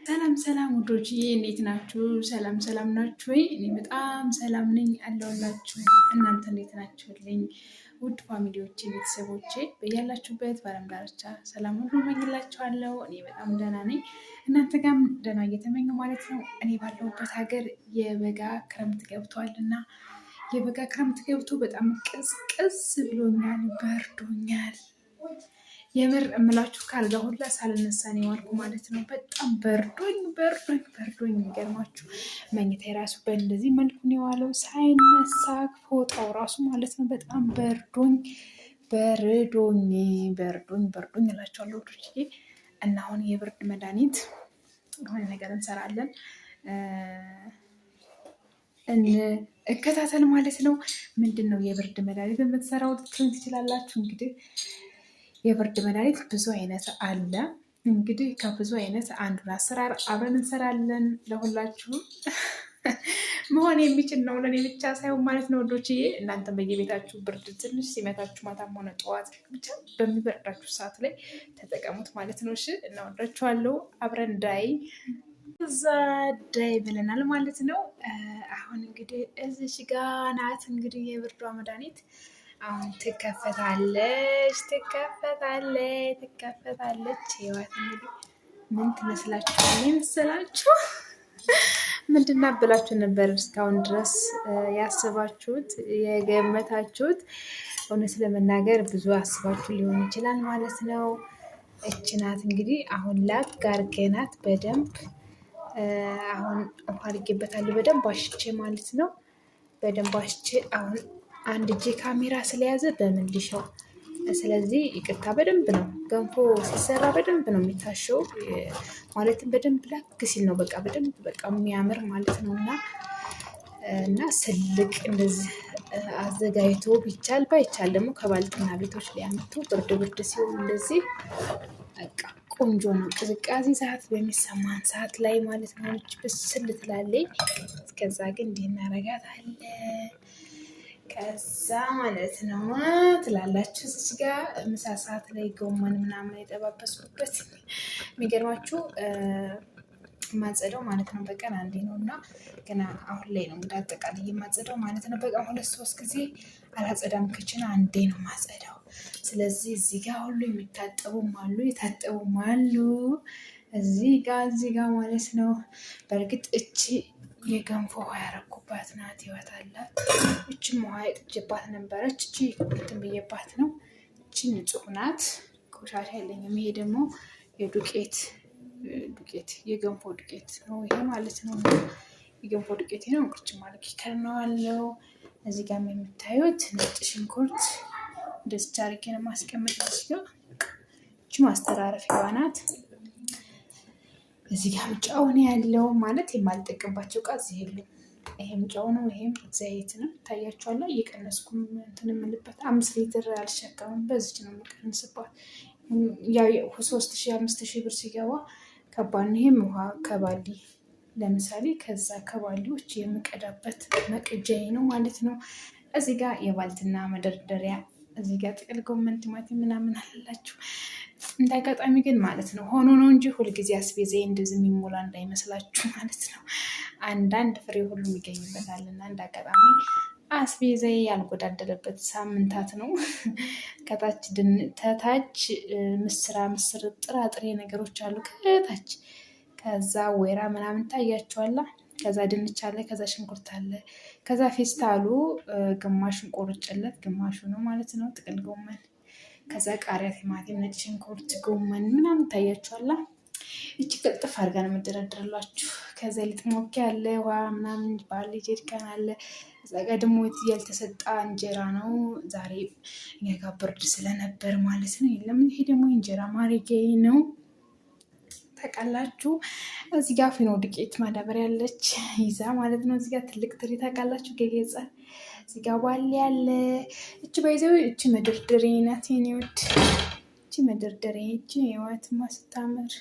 ሰላም ውዶችዬ እንዴት ናችሁ? ሰላም ናችሁ ወይ? እኔ በጣም ሰላም ነኝ አለሁላችሁ። እናንተ እንዴት ናችሁልኝ? ውድ ፋሚሊዎቼ፣ ቤተሰቦቼ በያላችሁበት በዓለም ዳርቻ ሰላም ሁሉ እመኝላችኋለሁ። እኔ በጣም ደህና ነኝ፣ እናንተ ጋርም ደህና እየተመኘሁ ማለት ነው። እኔ ባለሁበት ሀገር የበጋ ክረምት ገብቷል እና የበጋ ክረምት ገብቶ በጣም ቅዝቅዝ ብሎኛል፣ በርዶኛል። የምር እምላችሁ ካልጋ ሁላ ሳልነሳ ነው የዋልኩ ማለት ነው። በጣም በርዶኝ የሚገርማችሁ መኝታ የራሱ በእንደዚህ መልኩ ነው የዋለው፣ ሳይነሳ ፎጣው ራሱ ማለት ነው። በጣም በርዶኝ እላቸዋለሁ ወዶችዬ። እና አሁን የብርድ መድኃኒት የሆነ ነገር እንሰራለን እከታተል ማለት ነው። ምንድን ነው የብርድ መድኃኒት የምትሰራው ልትሉኝ ትችላላችሁ። እንግዲህ የብርድ መድኃኒት ብዙ አይነት አለ። እንግዲህ ከብዙ አይነት አንዱን አሰራር አብረን እንሰራለን። ለሁላችሁም መሆን የሚችል ነው፣ ለእኔ ብቻ ሳይሆን ማለት ነው ወዶችዬ። እናንተም በየቤታችሁ ብርድ ትንሽ ሲመታችሁ ማታም ሆነ ጠዋት ብቻ በሚበርዳችሁ ሰዓት ላይ ተጠቀሙት ማለት ነው። እሺ፣ እናወዳችኋለሁ። አብረን እዛ ዳይ ብለናል ማለት ነው። አሁን እንግዲህ እዚሽ ጋ ናት እንግዲህ የብርዷ መድኃኒት አሁን ትከፈታለች። ህይወት እንግዲህ ምን ትመስላችኋል? መሰላችሁ ምንድና ብላችሁ ነበር እስካሁን ድረስ ያስባችሁት የገመታችሁት? እውነት ለመናገር ብዙ አስባችሁ ሊሆን ይችላል ማለት ነው። እች ናት እንግዲህ አሁን ላግ አድርገናት በደንብ አሁን ውሃ አድርጌበታለሁ በደንብ አሽቼ ማለት ነው። በደንብ አሽቼ አሁን አንድ እጄ ካሜራ ስለያዘ በምን ልሻው። ስለዚህ ይቅርታ። በደንብ ነው ገንፎ ሲሰራ በደንብ ነው የሚታሸው፣ ማለትም በደንብ ላግ ሲል ነው በቃ በደንብ በቃ የሚያምር ማለት ነው። እና ስልቅ እንደዚህ አዘጋጅቶ ቢቻል ባይቻል ደግሞ ከባልትና ቤቶች ሊያመጡ ብርድ ሲሆን እንደዚህ በቃ ቆንጆ ነው። ቅዝቃዜ ሰዓት በሚሰማን ሰዓት ላይ ማለት ነው ብስል ትላለች። እስከዛ ግን እንዲህ እናረጋታለን። ከዛ ማለት ነው ትላላችሁ እዚህ ጋር ምሳ ሰዓት ላይ ጎመን ምናምን የጠባበስኩበት የሚገርማችሁ ማጸደው ማለት ነው በቀን አንዴ ነው። እና ገና አሁን ላይ ነው እንግዲህ አጠቃላይ የማጸደው ማለት ነው። በቀን 2-3 ጊዜ አላጸዳም፣ ክችን አንዴ ነው ማጸዳው። ስለዚህ እዚህ ጋር ሁሉ የሚታጠቡም አሉ የታጠቡም አሉ እዚህ ጋር ማለት ነው። በእርግጥ እቺ የገንፎ ውሃ ያረኩባት ናት፣ ህይወት አላት። እችም ውሃ የጥጅባት ነበረች፣ እቺ እንትን ብዬባት ነው። እቺ ንጹህ ናት፣ ቆሻሻ የለኝም። ይሄ ደግሞ የዱቄት የገንፎ ዱቄት ነው ይሄ ማለት ነው። የገንፎ ዱቄት ነው። እንቁርች ማለት ይከርነዋለው። እዚህ ጋር የምታዩት ነጭ ሽንኩርት እንደዚህ አድርጌ ነው ማስቀመጥ። እቺ ማስተራረፊያዋ ናት። እዚህ ጋር ጨው ነው ያለው ማለት የማልጠቀምባቸው ዕቃ እዚህ የሉም። ይሄም ጨው ነው፣ ይሄም ዘይት ነው። ታያችኋል። እየቀነስኩም እንትን የምልበት 5 ሊትር አልሸከምም፣ በዚች ነው የምቀንስባት። ያው 3000-5000 ብር ሲገባ ከባድ ነው። ይሄም ውሃ ከባሊ ለምሳሌ ከዛ ከባሊዎች የምቀዳበት መቅጃዬ ነው ማለት ነው። እዚህ ጋር የባልትና መደርደሪያ፣ እዚህ ጋር ጥቅል ጎመን፣ ቲማቲም ምናምን አላችሁ። እንዳጋጣሚ ግን ማለት ነው ሆኖ ነው እንጂ ሁልጊዜ አስቤዛ እንደዚህ የሚሞላ እንዳይመስላችሁ ማለት ነው። አንዳንድ ፍሬ ሁሉ ይገኝበታል እና እንዳጋጣሚ አስቤዛ ያልጎዳደለበት ሳምንታት ነው። ከታች ምስር ጥራጥሬ ነገሮች አሉ ከታች። ከዛ ወይራ ምናምን ታያቸዋላ። ከዛ ድንች አለ፣ ከዛ ሽንኩርት አለ፣ ከዛ ፌስታሉ ግማሹን ቆርጬለት ግማሹ ነው ማለት ነው ጥቅል ጎመን፣ ከዛ ቃሪያ፣ ቲማቲም፣ ነጭ ሽንኩርት፣ ጎመን ምናምን ታያቸዋላ። እቺ ቅልጥፍ አድርጋ ነው የምደረድርላችሁ። ከዛ ሊጥ ሞኪያ አለ፣ ውሃ ምናምን ባለ ጀሪካን አለ። እዛ ጋ ደግሞ ያልተሰጣ እንጀራ ነው። ዛሬ እኛ ጋር ብርድ ስለነበር ማለት ነው የለም። ይሄ ደግሞ እንጀራ ማረጊያዬ ነው ታውቃላችሁ። እዚህ ጋር ፊኖ ዱቄት ማዳበሪያ ያለች ይዛ ማለት ነው። እዚህ ጋር ትልቅ ትሪ ታውቃላችሁ ገገጻ። እዚህ ጋር ባል ያለ እቺ ባይዘው እቺ መደርደሪያ ናት የኔ ውድ። እቺ መደርደሪያ እቺ ህይወትማ ስታምር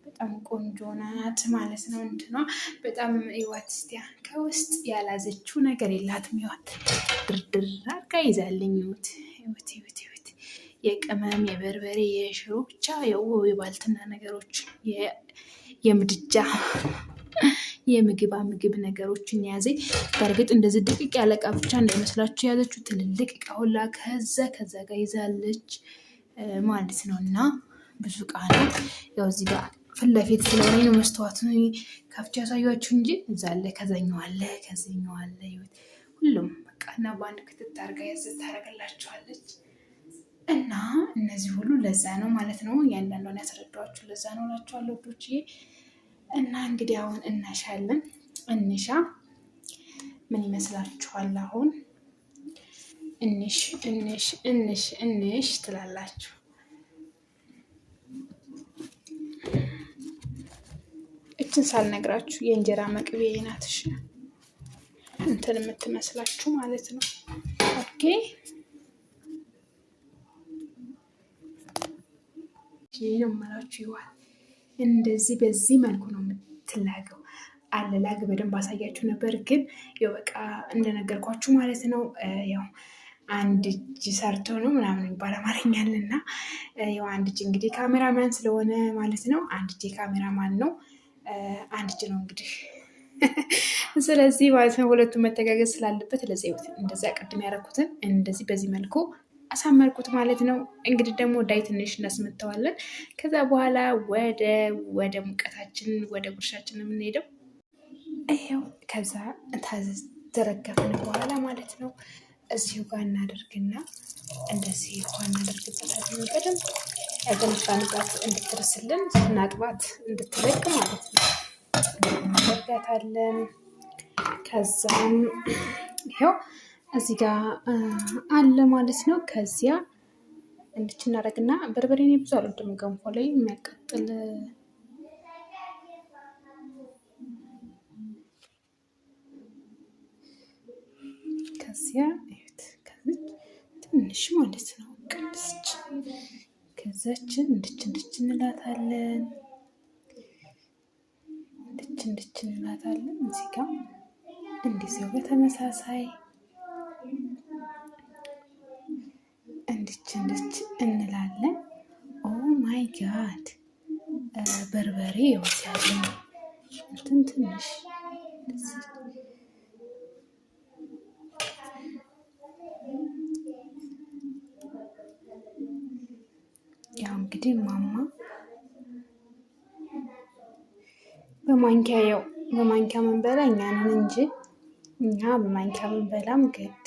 በጣም ቆንጆ ናት ማለት ነው። እንትኗ በጣም ህይወት እስቲያ ከውስጥ ያላዘችው ነገር የላትም። ህይወት ድርድር አድርጋ ይዛልኝ ህይወት የቅመም የበርበሬ የሽሮ ብቻ የባልትና ነገሮች የምድጃ ምግብ ነገሮችን ያዘ። በእርግጥ እንደዚህ ድቅቅ ያለ እቃ ብቻ እንዳይመስላችሁ የያዘችው ትልልቅ እቃ ሁላ ከዛ ጋር ይዛለች ማለት ነው። እና ብዙ እቃ ነው። ያው እዚህ ጋር ፊት ለፊት ስለሆነ ነው መስተዋት ከፍቼ ያሳያችሁ እንጂ እዛ አለ፣ ከዛኛው አለ፣ ከዚህኛው አለ። ሁሉም በቃ እና በአንድ ክትት አድርጋ ያዝ ታደርግላችኋለች። እና እነዚህ ሁሉ ለዛ ነው ማለት ነው። እያንዳንዷን ያስረዳኋችሁ ለዛ ነው እላችኋለሁ ውዶችዬ። እና እንግዲህ አሁን እናሻለን። እንሻ ምን ይመስላችኋል? አሁን እንሽ ትላላችሁ። እችን ሳልነግራችሁ የእንጀራ መቅቤ ናትሽ እንትን የምትመስላችሁ ማለት ነው። ኦኬ ይጀምራችሁ ይዋል። እንደዚህ በዚህ መልኩ ነው የምትላገው። አለላግ በደንብ አሳያችሁ ነበር፣ ግን ያው በቃ እንደነገርኳችሁ ማለት ነው። ያው አንድ እጅ ሰርቶ ነው ምናምን የሚባል አማርኛልና ያው አንድ እጅ እንግዲህ ካሜራማን ስለሆነ ማለት ነው። አንድ እጅ ካሜራማን ነው፣ አንድ እጅ ነው እንግዲህ ስለዚህ ማለት ነው ሁለቱም መተጋገዝ ስላለበት ለዚህ እንደዛ ቅድም ያደረኩትን እንደዚህ በዚህ መልኩ አሳመርኩት ማለት ነው። እንግዲህ ደግሞ ዳይ ትንሽ እናስመተዋለን። ከዛ በኋላ ወደ ሙቀታችን ወደ ጉርሻችን የምንሄደው ይሄው። ከዛ ተዘረገፍን በኋላ ማለት ነው እዚሁ ጋር እናደርግና እንደዚህ ውሃ እናደርግበታለን። በደንብ ያገነፋንባት እንድትርስልን ስናጥባት እንድትለቅ ማለት ነው እናደርጋታለን። ከዛም ይሄው እዚህ ጋር አለ ማለት ነው። ከዚያ እንድች እናደርግና በርበሬ እኔ ብዙ አልወድም ገንፎ ላይ የሚያቃጥል ከዚያ ትንሽ ማለት ነው ቅድስች ከዛችን እንድች እንላታለን። እንድች እንላታለን። እዚህ ጋር እንደዚያው በተመሳሳይ እንድች እንላለን። ኦ ማይ ጋድ በርበሬ ይወስያል እንትን ትንሽ ያው እንግዲህ ማማ በማንኪያ መንበላ እኛ ነን እንጂ እኛ በማንኪያ መንበላም ግድ።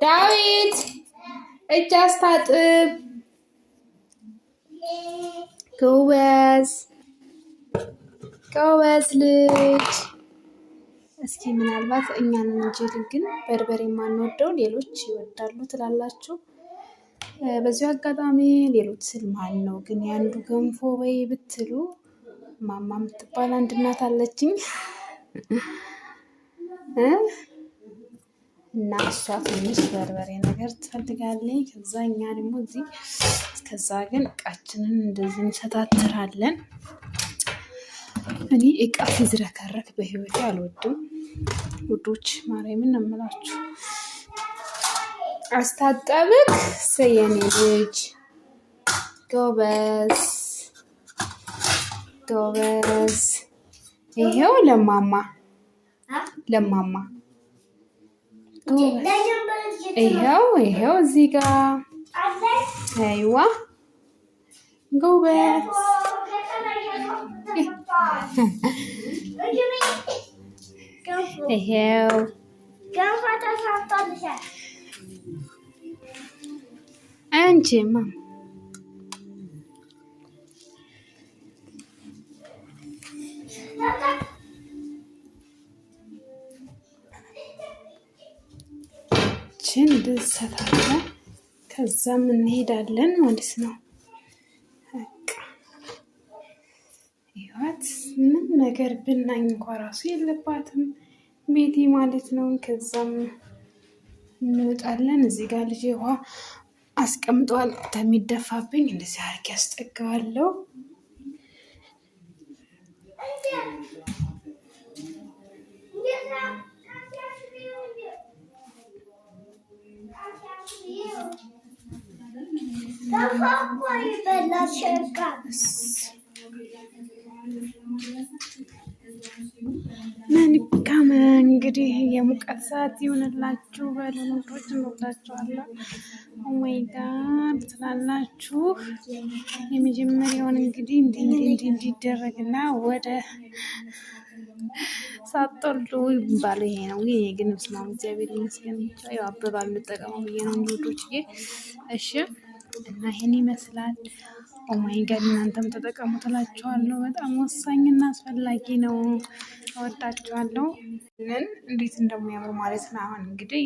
ዳዊት እጅ አስታጥብ ጎበዝ ልጅ። እስኪ ምናልባት እኛንን እንጂ ግን በርበሬ የማንወደው ሌሎች ይወዳሉ ትላላችሁ። በዚሁ አጋጣሚ ሌሎች ስል ማን ነው ግን የአንዱ ገንፎ ወይ ብትሉ ማማ የምትባል አንድ እናት አለችኝ እና እሷ ትንሽ በርበሬ ነገር ትፈልጋለች። ከዛ እኛ ደግሞ እዚህ እስከዛ ግን እቃችንን እንደዚህ እንሰታትራለን። እኔ እቃ ሲዝረከረክ በህይወቴ አልወድም ውዶች፣ ማርያምን ነው የምላችሁ። አስታጠብክ ሰየኔ ልጅ ጎበዝ። ይሄው ለማማ ይሄው እዚህ ጋር አይዋ ጎበዝ። ይሄው አንቺማ እንድሰታለን ከዛም እንሄዳለን ማለት ነው። ይዋት ምንም ነገር ብናኝ እንኳ ራሱ የለባትም ቤቴ ማለት ነው። ከዛም እንወጣለን። እዚህ ጋር ልጅ ውሃ አስቀምጧል ከሚደፋብኝ እንደዚህ አድርጌ አስጠጋዋለሁ። መልካም እንግዲህ የሙቀት ሰዓት ይሁንላችሁ። በለኖቶች እንወዳችኋለሁ። ኦማይ ጋድ ትላላችሁ። የመጀመሪያውን እንግዲህ እንዲህ ይደረግና ወደ ሳትወልዱ የሚባለው ይሄ ነው። ይሄ ግን ስማም እግዚአብሔር ይመስገን ብቻ ያው አበባል እንጠቀመው ብዬ ነው እንጂ ውዶችዬ። እሺ እና ይሄን ይመስላል። ኦማይ ጋድ እናንተም ተጠቀሙ ትላችኋለሁ። በጣም ወሳኝና አስፈላጊ ነው። እወዳችኋለሁ። እንዴት እንደሚያምሩ ማለት ነው። አሁን እንግዲህ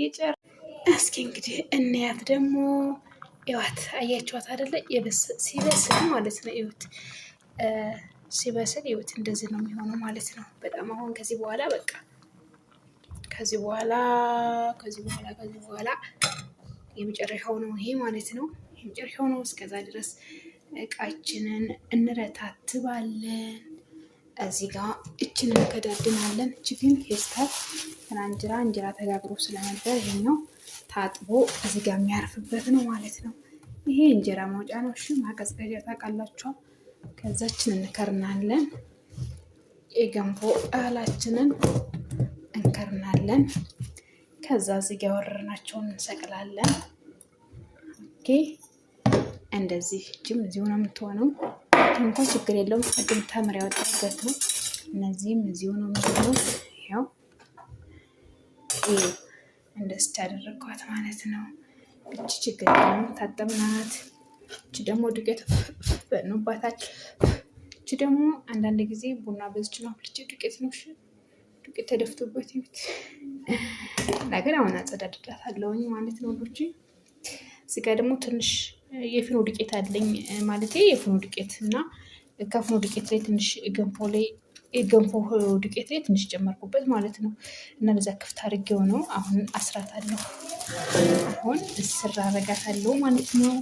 እስኪ እንግዲህ እንያት ደግሞ ይዋት አያችኋት አይደለ? ሲበስል ማለት ነው። ይሁት ሲበስል ይሁት እንደዚህ ነው የሚሆነው ማለት ነው። በጣም አሁን ከዚህ በኋላ በቃ ከዚህ በኋላ የመጨረሻው ነው ይሄ ማለት ነው። የመጨረሻው ነው። እስከዛ ድረስ እቃችንን እንረታትባለን። እዚህ ጋር እችን እንከዳድናለን። እች ግን ፌስታል እንጀራ ተጋግሮ ስለነበር ይሄኛው ታጥቦ እዚህ ጋር የሚያርፍበት ነው ማለት ነው። ይሄ እንጀራ ማውጫ ነው። እሺ ማቀዝቀዣ ታውቃላችሁ። ከዛችን እንከርናለን። የገንፎ እህላችንን እንከርናለን። ከዛ እዚህ ጋር ያወረርናቸውን እንሰቅላለን። ኦኬ እንደዚህ እጅም እዚሁ ነው የምትሆነው። እንኳን ችግር የለውም። ቅድም ተምር ያወጣበት ነው። እነዚህም እዚሁ ነው የሚሆነው። ያው እንደዚህ ያደረኳት ማለት ነው። እቺ ችግር የለውም ታጠብናት። እቺ ደግሞ ዱቄት በኖባታል። እቺ ደግሞ አንዳንድ ጊዜ ቡና በዝች ነው አፍልቼ ዱቄት ነው ዱቄት ተደፍቶበት ይሁት ነገር አሁን አጸዳድዳታለሁኝ ማለት ነው ወዶቼ። እዚህ ጋር ደግሞ ትንሽ የፍኖ ዱቄት አለኝ ማለት የፍኖ ዱቄት እና ከፍኖ ዱቄት ላይ ትንሽ ገንፎ ዱቄት ላይ ትንሽ ጨመርኩበት ማለት ነው። እና ለዛ ክፍት አድርጌው ነው አሁን አስራታለሁ። አሁን እስር አረጋታለሁ ማለት ነው።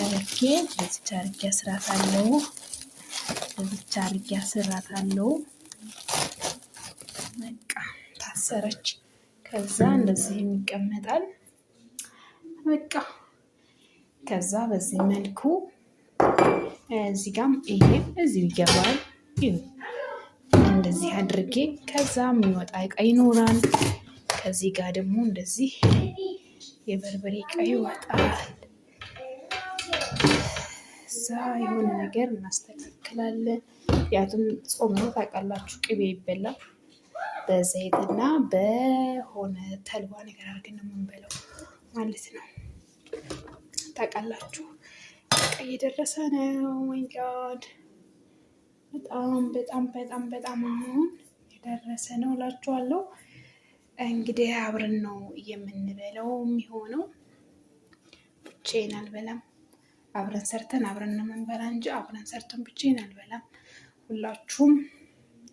ለዚህ አርጌ አስራታለሁ። በቃ ታሰረች። ከዛ እንደዚህ የሚቀመጣል። በቃ ከዛ በዚህ መልኩ እዚህ ጋም ይሄ እዚሁ ይገባል። እንደዚህ አድርጌ ከዛ የሚወጣ እቃ ይኖራል። ከዚህ ጋር ደግሞ እንደዚህ የበርበሬ እቃ ይወጣል። እዛ የሆነ ነገር እናስተካክላለን። ያቱም ጾም ነው ታውቃላችሁ። ቅቤ ይበላል በዘይትና በሆነ ተልባ ነገር አድርገን ነው የምንበላው ማለት ነው። ታውቃላችሁ። በቃ እየደረሰ ነው። ማይ ጋድ በጣም አሁን የደረሰ ነው እላችኋለሁ። እንግዲህ አብረን ነው የምንበላው የሚሆነው። ብቻዬን አልበላም። አብረን ሰርተን አብረን ነው የምንበላ እንጂ አብረን ሰርተን ብቻዬን አልበላም። ሁላችሁም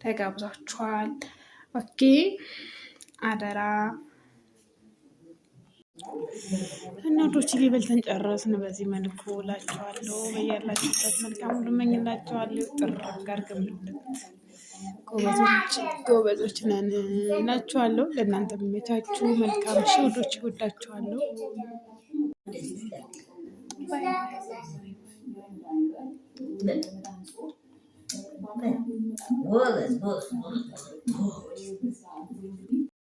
ተጋብዛችኋል። ኦኬ አደራ እና ዶች ሊበልተን ጨረስን። በዚህ መልኩ እላችኋለሁ። በያላችሁበት መልካም ሁሉ እመኝላችኋለሁ። ጥር ጋር ገምልት ጎበዞች ነን እላችኋለሁ። ለእናንተ የሚመቻችሁ መልካም ዶች ይወዳችኋለሁ።